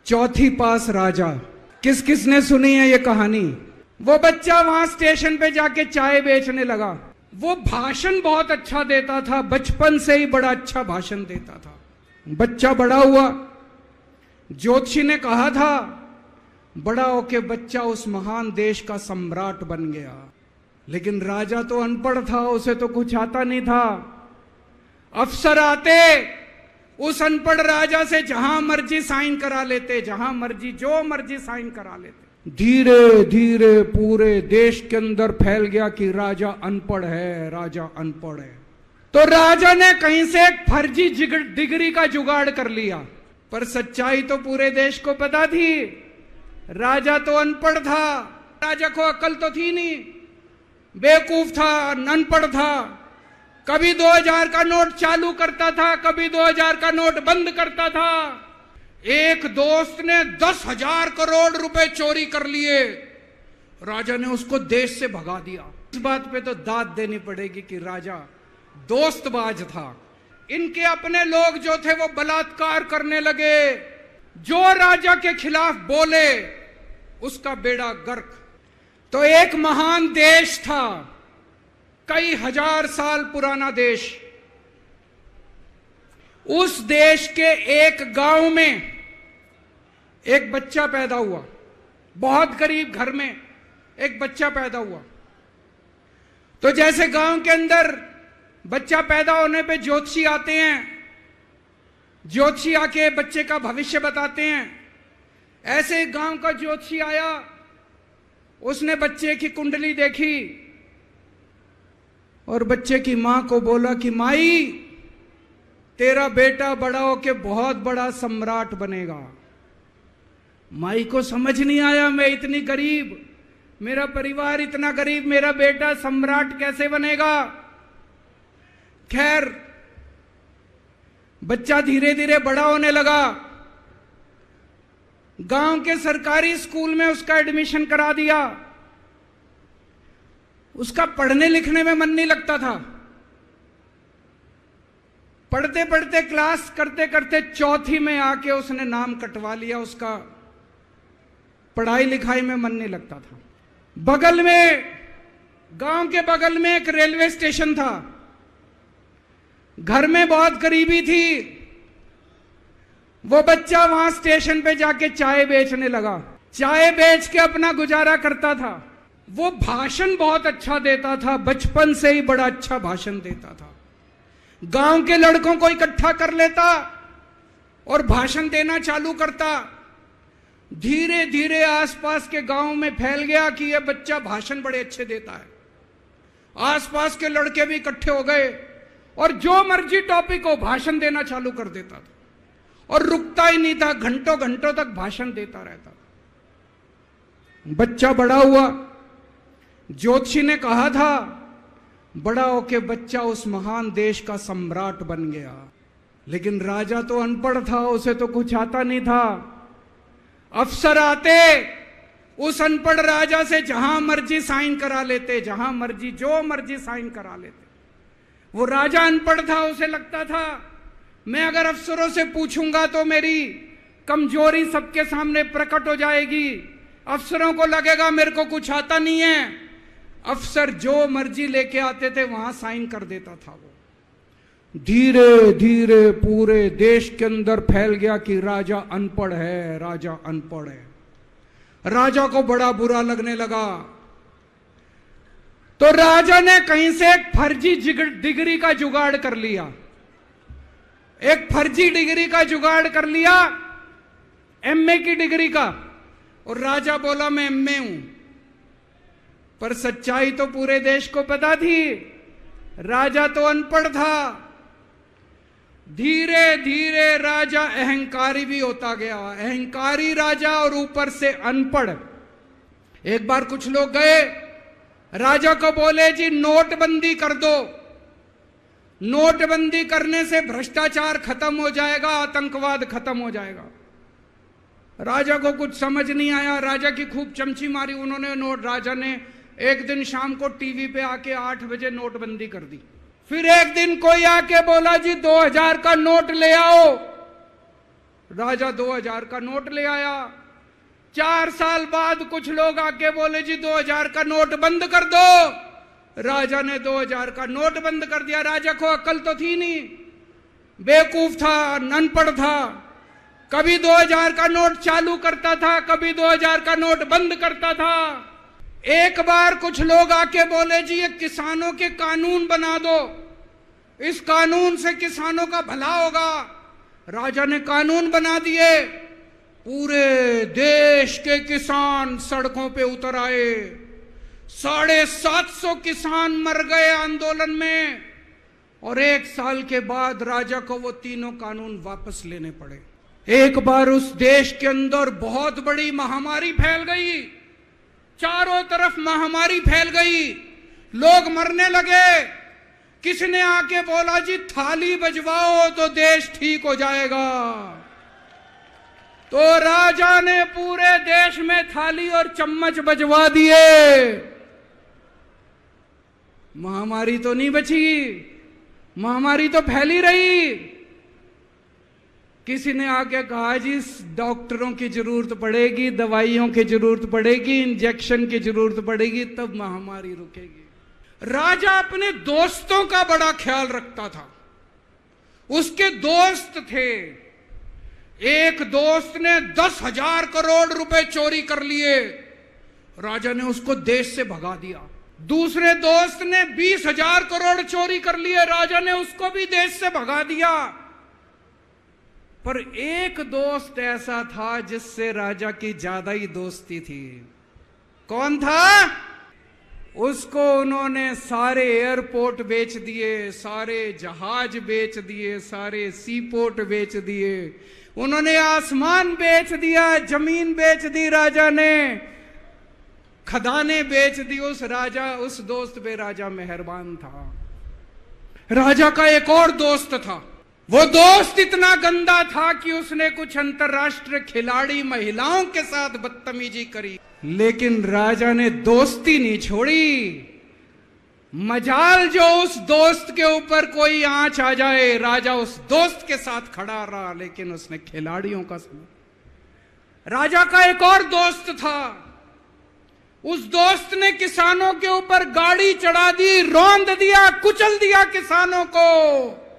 चौथी पास राजा। किस किस ने सुनी है ये कहानी? वो बच्चा वहां स्टेशन पे जाके चाय बेचने लगा। वो भाषण बहुत अच्छा देता था, बचपन से ही बड़ा अच्छा भाषण देता था। बच्चा बड़ा हुआ, ज्योतिषी ने कहा था बड़ा होके बच्चा उस महान देश का सम्राट बन गया। लेकिन राजा तो अनपढ़ था, उसे तो कुछ आता नहीं था। अफसर आते उस अनपढ़ राजा से जहां मर्जी साइन करा लेते, जहां मर्जी जो मर्जी साइन करा लेते। धीरे धीरे पूरे देश के अंदर फैल गया कि राजा अनपढ़ है, राजा अनपढ़ है। तो राजा ने कहीं से एक फर्जी डिग्री का जुगाड़ कर लिया, पर सच्चाई तो पूरे देश को पता थी। राजा तो अनपढ़ था, राजा को अकल तो थी नहीं, बेवकूफ था, अनपढ़ था। कभी 2000 का नोट चालू करता था, कभी 2000 का नोट बंद करता था। एक दोस्त ने 10,000 करोड़ रुपए चोरी कर लिए, राजा ने उसको देश से भगा दिया। इस बात पे तो दाद देनी पड़ेगी कि राजा दोस्तबाज था। इनके अपने लोग जो थे वो बलात्कार करने लगे। जो राजा के खिलाफ बोले उसका बेड़ा गर्क। तो एक महान देश था, कई हजार साल पुराना देश। उस देश के एक गांव में एक बच्चा पैदा हुआ, बहुत गरीब घर में एक बच्चा पैदा हुआ। तो जैसे गांव के अंदर बच्चा पैदा होने पे ज्योतिषी आते हैं, ज्योतिषी आके बच्चे का भविष्य बताते हैं, ऐसे गांव का ज्योतिषी आया। उसने बच्चे की कुंडली देखी और बच्चे की मां को बोला कि माई, तेरा बेटा बड़ा होके बहुत बड़ा सम्राट बनेगा। माई को समझ नहीं आया, मैं इतनी गरीब, मेरा परिवार इतना गरीब, मेरा बेटा सम्राट कैसे बनेगा। खैर, बच्चा धीरे धीरे बड़ा होने लगा। गांव के सरकारी स्कूल में उसका एडमिशन करा दिया। उसका पढ़ने लिखने में मन नहीं लगता था। पढ़ते पढ़ते, क्लास करते करते चौथी में आके उसने नाम कटवा लिया। उसका पढ़ाई लिखाई में मन नहीं लगता था। बगल में, गांव के बगल में एक रेलवे स्टेशन था। घर में बहुत गरीबी थी। वो बच्चा वहां स्टेशन पे जाके चाय बेचने लगा। चाय बेच के अपना गुजारा करता था। वो भाषण बहुत अच्छा देता था, बचपन से ही बड़ा अच्छा भाषण देता था। गांव के लड़कों को इकट्ठा कर लेता और भाषण देना चालू करता। धीरे धीरे आसपास के गांव में फैल गया कि यह बच्चा भाषण बड़े अच्छे देता है। आसपास के लड़के भी इकट्ठे हो गए और जो मर्जी टॉपिक हो भाषण देना चालू कर देता था और रुकता ही नहीं था, घंटों घंटों तक भाषण देता रहता था। बच्चा बड़ा हुआ, ज्योतिषी ने कहा था बड़ा होके बच्चा उस महान देश का सम्राट बन गया। लेकिन राजा तो अनपढ़ था, उसे तो कुछ आता नहीं था। अफसर आते उस अनपढ़ राजा से जहां मर्जी साइन करा लेते, जहां मर्जी जो मर्जी साइन करा लेते। वो राजा अनपढ़ था, उसे लगता था मैं अगर अफसरों से पूछूंगा तो मेरी कमजोरी सबके सामने प्रकट हो जाएगी। अफसरों को लगेगा मेरे को कुछ आता नहीं है। अफसर जो मर्जी लेके आते थे वहां साइन कर देता था। वो धीरे धीरे पूरे देश के अंदर फैल गया कि राजा अनपढ़ है, राजा अनपढ़ है। राजा को बड़ा बुरा लगने लगा। तो राजा ने कहीं से एक फर्जी डिग्री का जुगाड़ कर लिया, एक फर्जी डिग्री का जुगाड़ कर लिया, एमए की डिग्री का। और राजा बोला मैं एमए हूं, पर सच्चाई तो पूरे देश को पता थी। राजा तो अनपढ़ था। धीरे धीरे राजा अहंकारी भी होता गया, अहंकारी राजा और ऊपर से अनपढ़। एक बार कुछ लोग गए, राजा को बोले जी नोटबंदी कर दो, नोटबंदी करने से भ्रष्टाचार खत्म हो जाएगा, आतंकवाद खत्म हो जाएगा। राजा को कुछ समझ नहीं आया। राजा की खूब चमची मारी उन्होंने। राजा ने एक दिन शाम को टीवी पे आके 8 बजे नोटबंदी कर दी। फिर एक दिन कोई आके बोला जी 2000 का नोट ले आओ। राजा 2000 का नोट ले आया। 4 साल बाद कुछ लोग आके बोले जी 2000 का नोट बंद कर दो। राजा ने 2000 का नोट बंद कर दिया। राजा को अक्ल तो थी नहीं, बेवकूफ था, अनपढ़ था। कभी 2000 का नोट चालू करता था, कभी 2000 का नोट बंद करता था। एक बार कुछ लोग आके बोले जी ये किसानों के कानून बना दो, इस कानून से किसानों का भला होगा। राजा ने कानून बना दिए। पूरे देश के किसान सड़कों पे उतर आए। 750 किसान मर गए आंदोलन में। और 1 साल के बाद राजा को वो तीनों कानून वापस लेने पड़े। एक बार उस देश के अंदर बहुत बड़ी महामारी फैल गई। चारों तरफ महामारी फैल गई, लोग मरने लगे। किसी ने आके बोला जी थाली बजवाओ तो देश ठीक हो जाएगा। तो राजा ने पूरे देश में थाली और चम्मच बजवा दिए। महामारी तो नहीं बची, महामारी तो फैली रही। किसी ने आके कहा जी डॉक्टरों की जरूरत पड़ेगी, दवाइयों की जरूरत पड़ेगी, इंजेक्शन की जरूरत पड़ेगी, तब महामारी रुकेगी। राजा अपने दोस्तों का बड़ा ख्याल रखता था। उसके दोस्त थे। एक दोस्त ने 10,000 करोड़ रुपए चोरी कर लिए। राजा ने उसको देश से भगा दिया। दूसरे दोस्त ने 20,000 करोड़ चोरी कर लिए। राजा ने उसको भी देश से भगा दिया। पर एक दोस्त ऐसा था जिससे राजा की ज्यादा ही दोस्ती थी। कौन था? उसको उन्होंने सारे एयरपोर्ट बेच दिए, सारे जहाज बेच दिए, सारे सी पोर्ट बेच दिए। उन्होंने आसमान बेच दिया, जमीन बेच दी राजा ने, खदानें बेच दी। उस दोस्त पे राजा मेहरबान था। राजा का एक और दोस्त था। वो दोस्त इतना गंदा था कि उसने कुछ अंतरराष्ट्रीय खिलाड़ी महिलाओं के साथ बदतमीजी करी, लेकिन राजा ने दोस्ती नहीं छोड़ी। मजाल जो उस दोस्त के ऊपर कोई आंच आ जाए, राजा उस दोस्त के साथ खड़ा रहा, लेकिन उसने खिलाड़ियों का समझा। राजा का एक और दोस्त था। उस दोस्त ने किसानों के ऊपर गाड़ी चढ़ा दी, रौंद दिया, कुचल दिया किसानों को।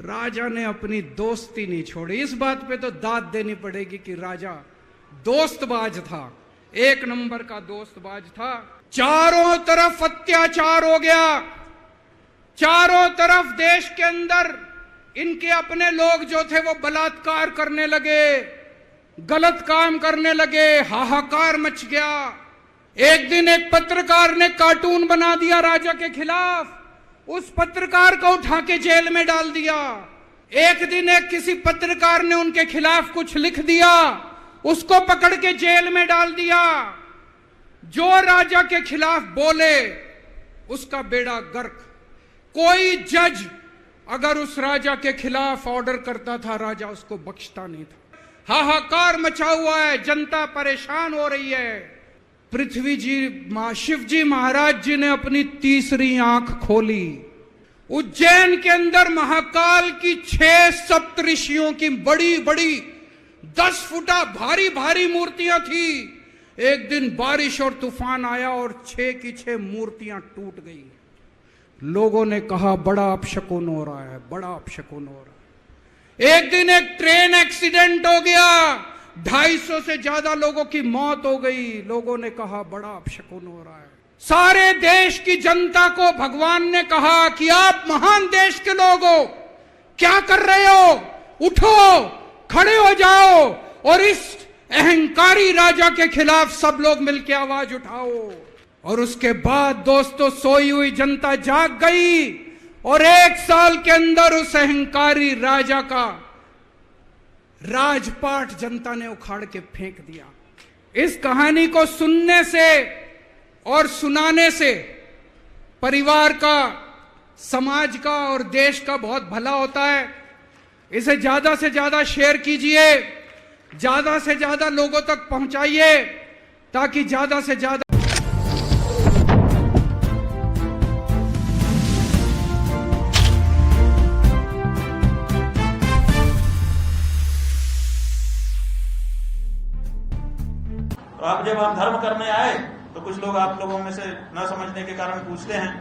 राजा ने अपनी दोस्ती नहीं छोड़ी। इस बात पे तो दाद देनी पड़ेगी कि राजा दोस्तबाज था, 1 नंबर का दोस्तबाज था। चारों तरफ अत्याचार हो गया। चारों तरफ देश के अंदर इनके अपने लोग जो थे वो बलात्कार करने लगे, गलत काम करने लगे, हाहाकार मच गया। एक दिन एक पत्रकार ने कार्टून बना दिया राजा के खिलाफ। उस पत्रकार को उठा के जेल में डाल दिया। एक दिन एक किसी पत्रकार ने उनके खिलाफ कुछ लिख दिया, उसको पकड़ के जेल में डाल दिया। जो राजा के खिलाफ बोले उसका बेड़ा गर्क। कोई जज अगर उस राजा के खिलाफ ऑर्डर करता था, राजा उसको बख्शता नहीं था। हाहाकार मचा हुआ है, जनता परेशान हो रही है। पृथ्वी जी, शिव जी महाराज जी ने अपनी तीसरी आंख खोली। उज्जैन के अंदर महाकाल की 6 सप्तऋषियों की बड़ी बड़ी 10 फुटा भारी भारी मूर्तियां थी। एक दिन बारिश और तूफान आया और 6 की 6 मूर्तियां टूट गई। लोगों ने कहा बड़ा अपशकुन हो रहा है, बड़ा अपशकुन हो रहा है। एक दिन एक ट्रेन एक्सीडेंट हो गया, 250 से ज्यादा लोगों की मौत हो गई। लोगों ने कहा बड़ा अपशकुन हो रहा है। सारे देश की जनता को भगवान ने कहा कि आप महान देश के लोग हो, क्या कर रहे हो? उठो, खड़े हो जाओ और इस अहंकारी राजा के खिलाफ सब लोग मिलकर आवाज उठाओ। और उसके बाद दोस्तों, सोई हुई जनता जाग गई और 1 साल के अंदर उस अहंकारी राजा का राजपाट जनता ने उखाड़ के फेंक दिया। इस कहानी को सुनने से और सुनाने से परिवार का, समाज का और देश का बहुत भला होता है। इसे ज्यादा से ज्यादा शेयर कीजिए, ज्यादा से ज्यादा लोगों तक पहुंचाइए, ताकि ज्यादा से ज्यादा तो अब जब हम धर्म करने आए तो कुछ लोग आप लोगों में से न समझने के कारण पूछते हैं